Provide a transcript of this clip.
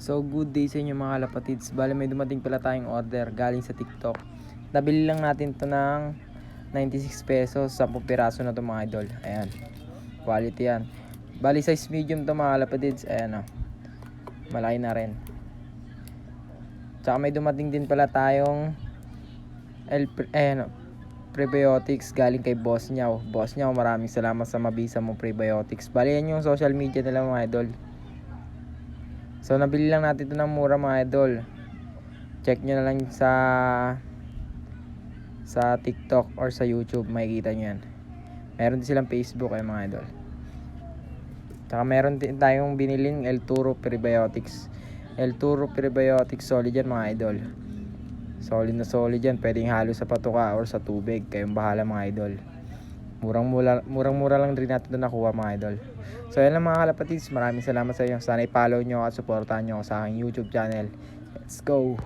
So good day sa inyo mga kalapatids. Bale may dumating pala tayong order galing sa TikTok. Nabili lang natin to ng 96 pesos, 10 piraso na to mga idol. Ayan, quality yan. Bali size medium to mga kalapatids. Ayan o, malaki na rin. Tsaka may dumating din pala tayong prebiotics galing kay Boss Nyaw. Boss Nyaw, maraming salamat sa mabisa mo prebiotics. Bali yan yung social media nila mga idol. So nabili lang natin ito ng mura mga idol. Check nyo na lang sa TikTok or sa YouTube, makikita nyo yan. Meron din silang Facebook mga idol. Tsaka meron din tayong biniling El Turo Prebiotics. El Turo Prebiotics, solid yan mga idol. Solid na solid yan. Pwedeng halo sa patuka or sa tubig. Kayong bahala mga idol. Murang-mura lang rin natin ito nakuha mga idol. So yan lang mga kalapatids. Maraming salamat sa inyo. Sana i-follow nyo at supportahan nyo sa aking YouTube channel. Let's go!